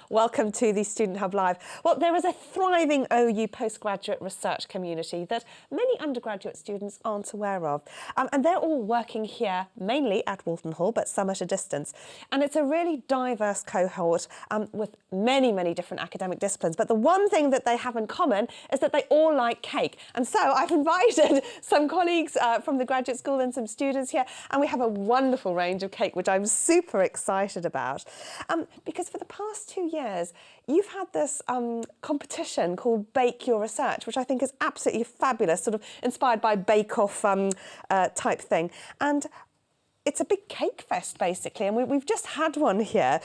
Welcome to the Student Hub Live. Well, there is a thriving OU postgraduate research community that many undergraduate students aren't aware of. And they're all working here, mainly at Walton Hall, but some at a distance. And it's a really diverse cohort with many, many different academic disciplines. But the one thing that they have in common is that they all like cake. And so I've invited some colleagues from the graduate school and some students here, and we have a wonderful range of cake, which I'm super excited about. Because for the past 2 years, you've had this competition called Bake Your Research, which I think is absolutely fabulous, sort of inspired by Bake Off type thing. And it's a big cake fest, basically, and we've just had one here.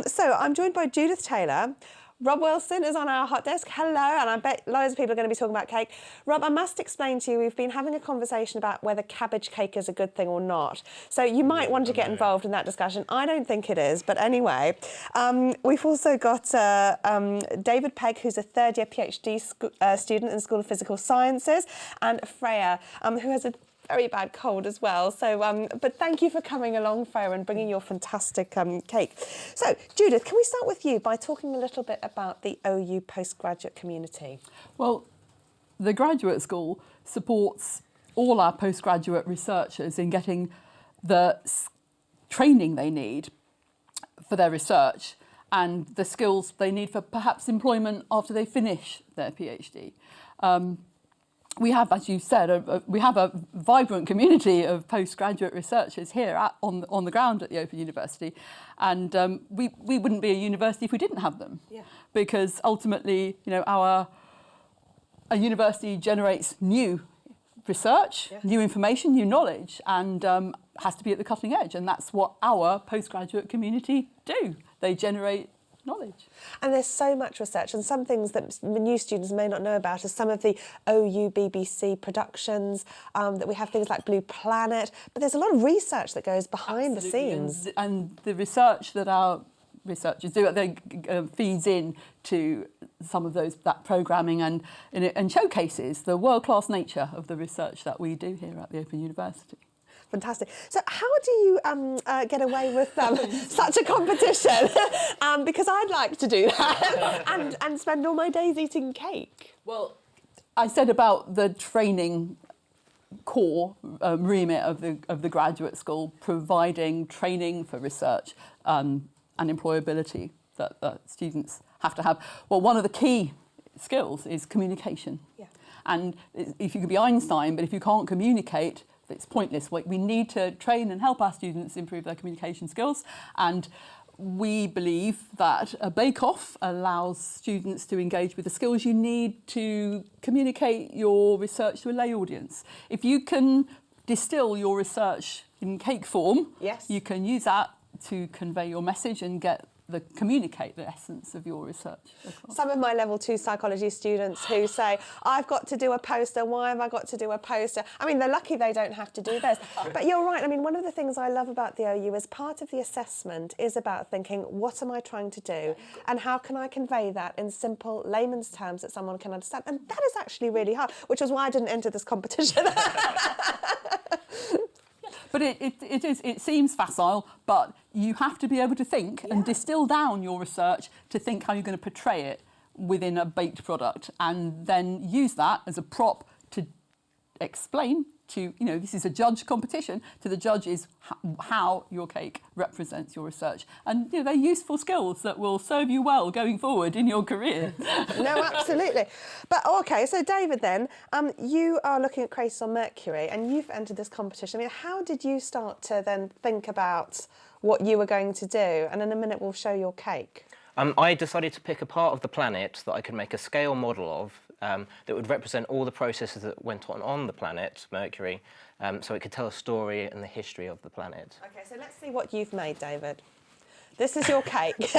So I'm joined by Judith Taylor. Rob Wilson is on our hot desk. Hello, and I bet loads of people are going to be talking about cake. Rob, I must explain to you, we've been having a conversation about whether cabbage cake is a good thing or not. So you might want to get involved in that discussion. I don't think it is, but anyway. We've also got David Pegg, who's a third-year PhD student in the School of Physical Sciences, and Freya, who has a very bad cold as well. So, but thank you for coming along, Freya, and bringing your fantastic cake. So, Judith, can we start with you by talking a little bit about the OU postgraduate community? Well, the graduate school supports all our postgraduate researchers in getting the training they need for their research and the skills they need for perhaps employment after they finish their PhD. We have, as you said, we have a vibrant community of postgraduate researchers here on the ground at the Open University, and we wouldn't be a university if we didn't have them. Yeah. Because ultimately, you know, a university generates new research, yes, new information, new knowledge, and has to be at the cutting edge, and that's what our postgraduate community do. They generate knowledge. And there's so much research, and some things that new students may not know about are some of the OU BBC productions, that we have things like Blue Planet, but there's a lot of research that goes behind the scenes. And the research that our researchers do, they feeds in to some of that programming and showcases the world-class nature of the research that we do here at the Open University. Fantastic. So how do you get away with such a competition? Because I'd like to do that and spend all my days eating cake. Well, I said about the training core remit of the graduate school, providing training for research and employability that students have to have. Well, one of the key skills is communication. Yeah. And if you could be Einstein, but if you can't communicate, it's pointless. We need to train and help our students improve their communication skills, and we believe that a bake-off allows students to engage with the skills you need to communicate your research to a lay audience. If you can distill your research in cake form, yes, you can use that to convey your message and communicate the essence of your research across. Some of my level 2 psychology students who say, I've got to do a poster, why have I got to do a poster? I mean, they're lucky they don't have to do this. But you're right, I mean, one of the things I love about the OU is part of the assessment is about thinking, what am I trying to do? And how can I convey that in simple layman's terms that someone can understand? And that is actually really hard, which is why I didn't enter this competition. But it seems facile, but you have to be able to think and distill down your research to think how you're going to portray it within a baked product, and then use that as a prop to explain to, you know, this is a judge competition, to the judges how your cake represents your research. And, you know, they're useful skills that will serve you well going forward in your career. No, absolutely. But, OK, so David then, you are looking at craters on Mercury and you've entered this competition. I mean, how did you start to then think about what you were going to do? And in a minute, we'll show your cake. I decided to pick a part of the planet that I could make a scale model of that would represent all the processes that went on the planet, Mercury, so it could tell a story and the history of the planet. OK, so let's see what you've made, David. This is your cake.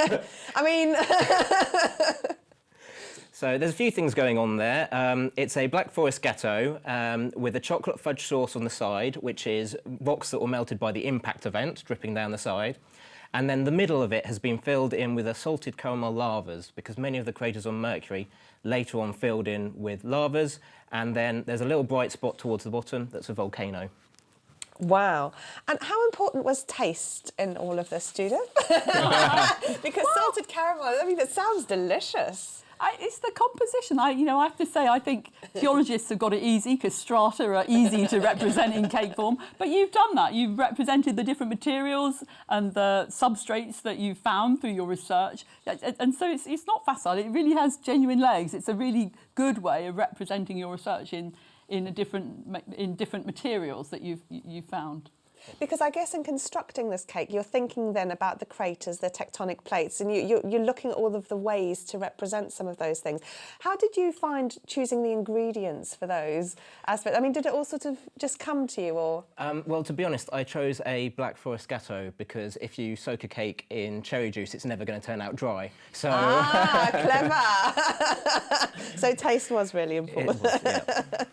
I mean... So there's a few things going on there. It's a Black Forest gâteau with a chocolate fudge sauce on the side, which is rocks that were melted by the impact event, dripping down the side. And then the middle of it has been filled in with a salted caramel lavas, because many of the craters on Mercury later on filled in with lavas, and then there's a little bright spot towards the bottom that's a volcano. Wow. And how important was taste in all of this, Judith? Because salted caramel, I mean, it sounds delicious. It's the composition. I have to say, I think geologists have got it easy because strata are easy to represent in cake form. But you've done that. You've represented the different materials and the substrates that you've found through your research. And so it's not facile. It really has genuine legs. It's a really good way of representing your research in different materials that you've found. Because I guess in constructing this cake, you're thinking then about the craters, the tectonic plates, and you're looking at all of the ways to represent some of those things. How did you find choosing the ingredients for those aspects? I mean, did it all sort of just come to you, or? Well, to be honest, I chose a Black Forest Gatto because if you soak a cake in cherry juice, it's never going to turn out dry. So Clever! So taste was really important. It was, yeah.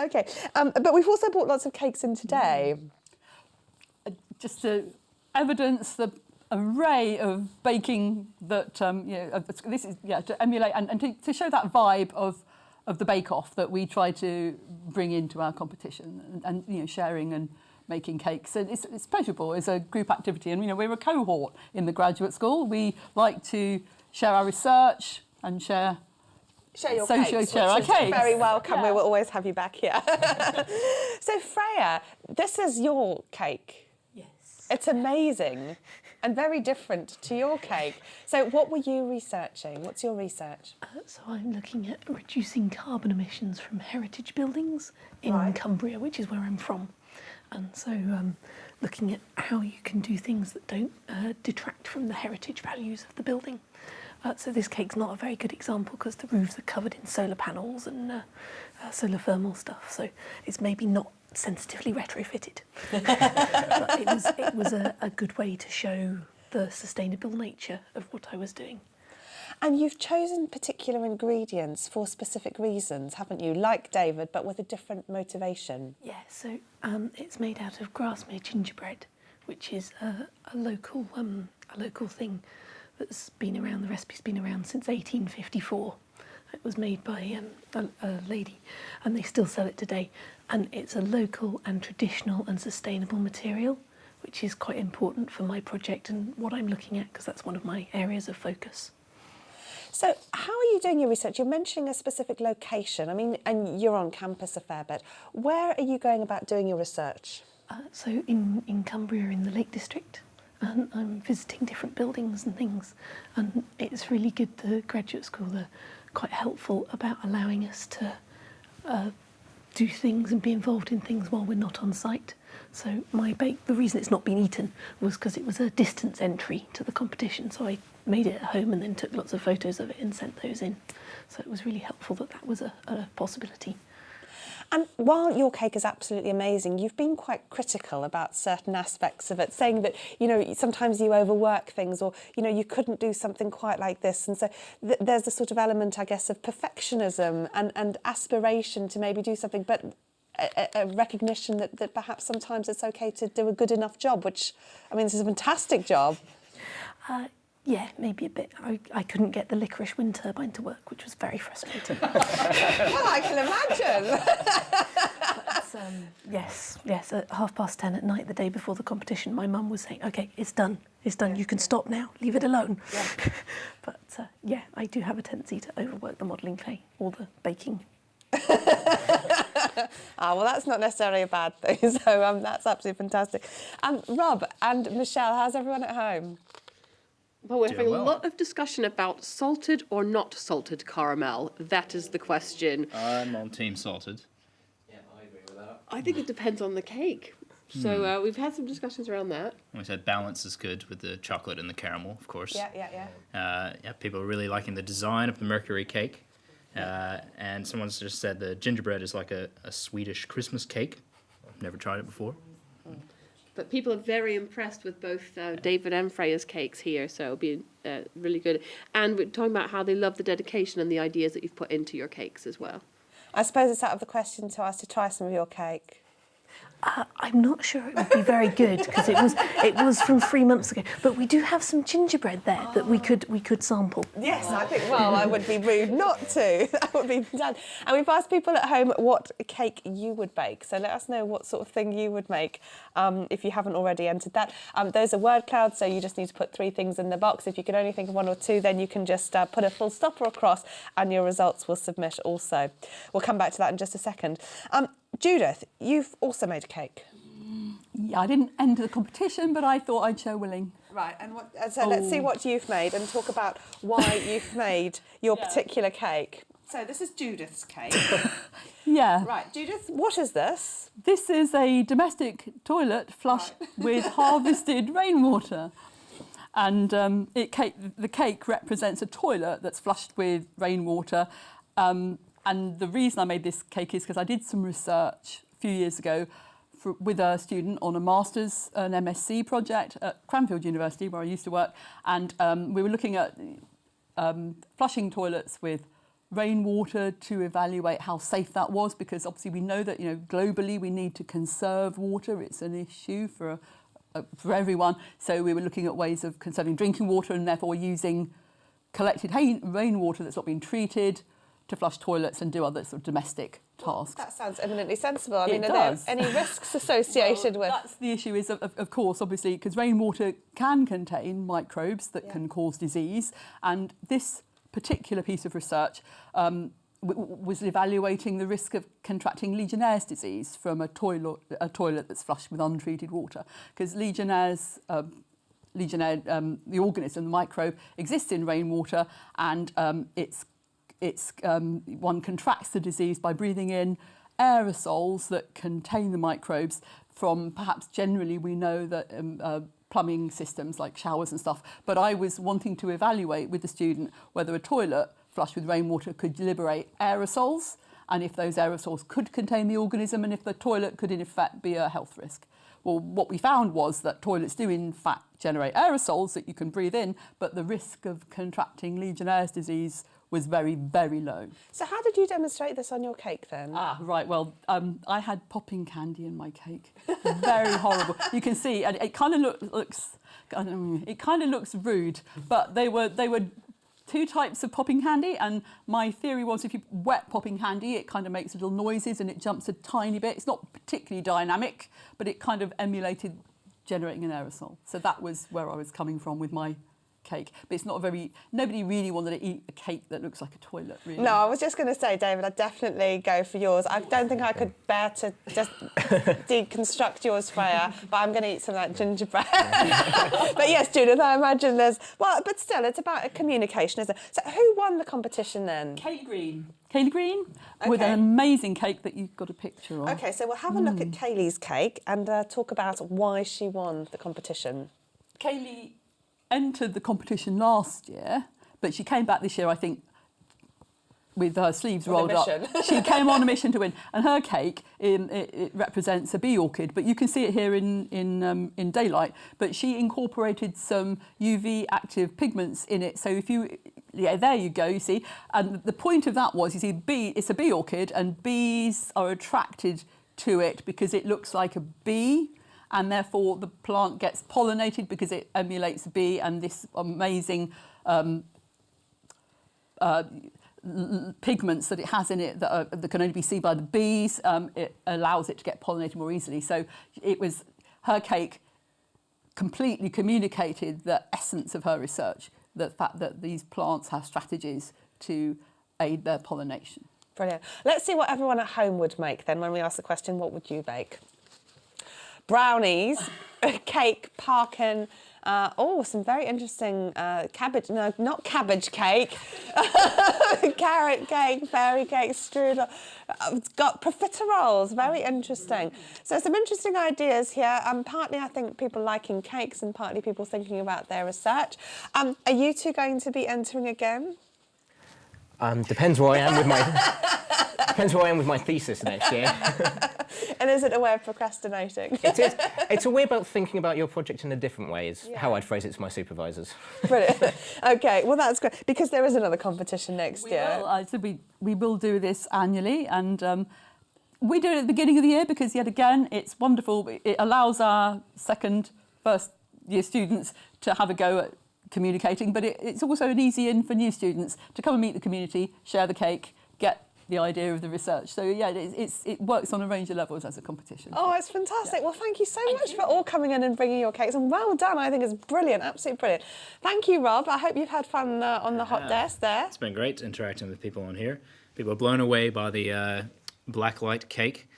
Okay, but we've also bought lots of cakes in today. Just to evidence the array of baking that this is to emulate and to show that vibe of the bake-off that we try to bring into our competition and sharing and making cakes. And it's pleasurable. It's a group activity, and we're a cohort in the graduate school. We like to share our research and share Share our cakes. Very welcome. Yeah. We will always have you back here. So Freya, this is your cake. It's amazing and very different to your cake. So what were you researching? What's your research? So I'm looking at reducing carbon emissions from heritage buildings in Cumbria, which is where I'm from. And so looking at how you can do things that don't detract from the heritage values of the building. So this cake's not a very good example because the roofs are covered in solar panels and solar thermal stuff. So it's maybe not sensitively retrofitted. But it was a good way to show the sustainable nature of what I was doing. And you've chosen particular ingredients for specific reasons, haven't you? Like David, but with a different motivation. Yeah, so it's made out of Grasmere gingerbread, which is a local thing that's been around. The recipe's been around since 1854. It was made by a lady, and they still sell it today. And it's a local and traditional and sustainable material, which is quite important for my project and what I'm looking at, because that's one of my areas of focus. So how are you doing your research? You're mentioning a specific location. I mean, and you're on campus a fair bit. Where are you going about doing your research? So in Cumbria, in the Lake District, and I'm visiting different buildings and things. And it's really good, the graduate school, they're quite helpful about allowing us to do things and be involved in things while we're not on site. So my bake, the reason it's not been eaten was because it was a distance entry to the competition. So I made it at home and then took lots of photos of it and sent those in. So it was really helpful that that was a possibility. And while your cake is absolutely amazing, you've been quite critical about certain aspects of it, saying that, sometimes you overwork things, or, you couldn't do something quite like this. And so there's a sort of element, I guess, of perfectionism and aspiration to maybe do something, but a recognition that perhaps sometimes it's okay to do a good enough job, which, this is a fantastic job. Yeah, maybe a bit. I couldn't get the licorice wind turbine to work, which was very frustrating. Well, I can imagine. But, yes. At 10:30 at night, the day before the competition, my mum was saying, "Okay, it's done. You can stop now. Leave it alone." Yeah. But I do have a tendency to overwork the modelling clay or the baking. Well, that's not necessarily a bad thing. So that's absolutely fantastic. Rob and Michelle, how's everyone at home? Well, we're having a lot of discussion about salted or not salted caramel. That is the question. I'm on team salted. Yeah, I agree with that. I think it depends on the cake. So we've had some discussions around that. We said balance is good with the chocolate and the caramel, of course. Yeah. People are really liking the design of the Mercury cake. And someone's just said the gingerbread is like a Swedish Christmas cake. I've never tried it before. But people are very impressed with both David and Freya's cakes here, so it'll be really good. And we're talking about how they love the dedication and the ideas that you've put into your cakes as well. I suppose it's out of the question to ask to try some of your cake. I'm not sure it would be very good because it was from 3 months ago. But we do have some gingerbread there that we could sample. Yes, I think, well, I would be rude not to. That would be done. And we've asked people at home what cake you would bake. So let us know what sort of thing you would make if you haven't already entered that. Those are word clouds, so you just need to put 3 things in the box. If you can only think of 1 or 2, then you can just put a full stop or a cross and your results will submit also. We'll come back to that in just a second. Judith, you've also made a cake. Yeah, I didn't enter the competition, but I thought I'd show willing. Right, and so let's see what you've made and talk about why you've made your particular cake. So this is Judith's cake. Yeah. Right, Judith, what is this? This is a domestic toilet flushed with harvested rainwater. And the cake represents a toilet that's flushed with rainwater. And the reason I made this cake is because I did some research a few years ago with a student on a master's, an MSc project at Cranfield University, where I used to work. And we were looking at flushing toilets with rainwater to evaluate how safe that was, because obviously we know that, globally we need to conserve water. It's an issue for everyone. So we were looking at ways of conserving drinking water and therefore using collected rainwater that's not been treated to flush toilets and do other sort of domestic tasks. That sounds eminently sensible. I mean, It are there does. any risks associated with? That's the issue is, of course, obviously, because rainwater can contain microbes that can cause disease. And this particular piece of research was evaluating the risk of contracting Legionnaire's disease from a toilet that's flushed with untreated water. Because Legionnaire, the organism, the microbe, exists in rainwater, and one contracts the disease by breathing in aerosols that contain the microbes from, perhaps generally we know that plumbing systems like showers and stuff, but I was wanting to evaluate with the student whether a toilet flushed with rainwater could liberate aerosols, and if those aerosols could contain the organism, and if the toilet could in effect be a health risk. Well, what we found was that toilets do in fact generate aerosols that you can breathe in, but the risk of contracting Legionnaire's disease was very, very low. So how did you demonstrate this on your cake then? Right, well, I had popping candy in my cake. Very horrible. You can see, and it kind of looks rude, but they were 2 types of popping candy, and my theory was if you wet popping candy, it kind of makes little noises and it jumps a tiny bit. It's not particularly dynamic, but it kind of emulated generating an aerosol. So that was where I was coming from with my cake. But it's not nobody really wanted to eat a cake that looks like a toilet, really. No, I was just going to say, David, I'd definitely go for yours. I don't think I could bear to just deconstruct yours, Freya, but I'm going to eat some of that gingerbread. But yes, Judith, I imagine but still, it's about a communication, isn't it? So who won the competition then? Kaylee Green, with an amazing cake that you've got a picture of. OK, so we'll have a look at Kaylee's cake and talk about why she won the competition. Kaylee entered the competition last year, but she came back this year, I think, with her sleeves rolled up. She came on a mission to win, and her cake it represents a bee orchid, but you can see it here in daylight. But she incorporated some UV active pigments in it, so there you go. You see, and the point of that was, it's a bee orchid, and bees are attracted to it because it looks like a bee. And therefore the plant gets pollinated because it emulates a bee, and this amazing pigments that it has in it that can only be seen by the bees, it allows it to get pollinated more easily. So her cake completely communicated the essence of her research, the fact that these plants have strategies to aid their pollination. Brilliant. Let's see what everyone at home would make then when we ask the question, what would you bake? Brownies, cake, parkin, some very interesting cabbage, no, not cabbage cake, carrot cake, fairy cake, strudel. It's got profiteroles, very interesting. So some interesting ideas here. Partly I think people liking cakes and partly people thinking about their research. Are you two going to be entering again? Depends where I am with my thesis next year. And is it a way of procrastinating? It is. It's a way about thinking about your project in a different way, is how I'd phrase it to my supervisors. Brilliant. OK, well, that's great, because there is another competition next year. We will do this annually, and We do it at the beginning of the year because, yet again, it's wonderful. It allows our first year students to have a go at communicating, but it's also an easy in for new students to come and meet the community, share the cake, get the idea of the research. So yeah, it works on a range of levels as a competition. Oh, it's fantastic. Well, thank you so much for all coming in and bringing your cakes, and well done. I think it's brilliant, absolutely brilliant. Thank you, Rob. I hope you've had fun on the hot desk there. It's been great interacting with people on here. People are blown away by the blacklight cake,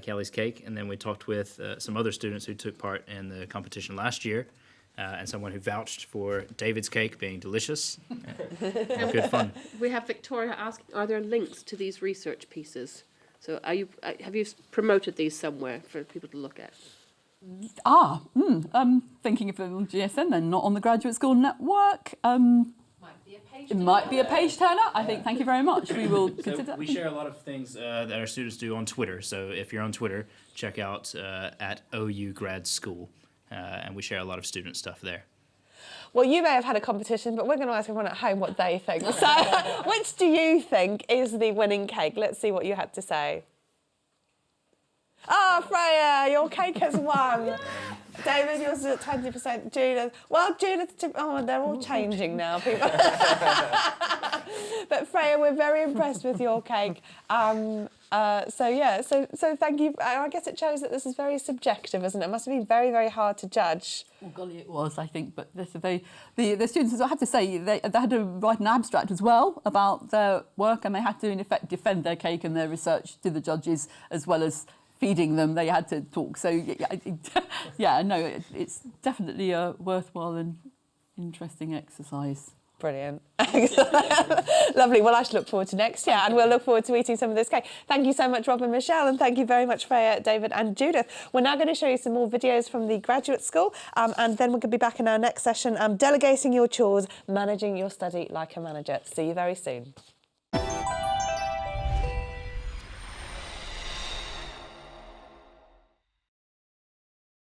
Kelly's cake, and then we talked with some other students who took part in the competition last year, and someone who vouched for David's cake being delicious. Good fun. We have Victoria asking, are there links to these research pieces? So have you promoted these somewhere for people to look at? I'm thinking if they're on GSN, then not on the Graduate School Network. It might be a page turner. I think. Thank you very much. We will consider that. We share a lot of things that our students do on Twitter. So if you're on Twitter, check out at OU Grad School, and we share a lot of student stuff there. Well, you may have had a competition, but we're going to ask everyone at home what they think. So, which do you think is the winning cake? Let's see what you had to say. Oh, Freya, your cake has won. David, yours is at 20%. Judith, well, Judith, they're all changing now, people. But Freya, we're very impressed with your cake. So thank you. I guess it shows that this is very subjective, isn't it? It must have been very, very hard to judge. Well, golly, it was, I think. But the students, I have to say, they had to write an abstract as well about their work, and they had to, in effect, defend their cake and their research to the judges, as well as feeding them. They had to talk. So, it's definitely a worthwhile and interesting exercise. Brilliant. Lovely. Well, I should look forward to next year, and we'll look forward to eating some of this cake. Thank you so much, Rob and Michelle, and thank you very much, Freya, David and Judith. We're now going to show you some more videos from the graduate school, and then we're going to be back in our next session, delegating your chores, managing your study like a manager. See you very soon.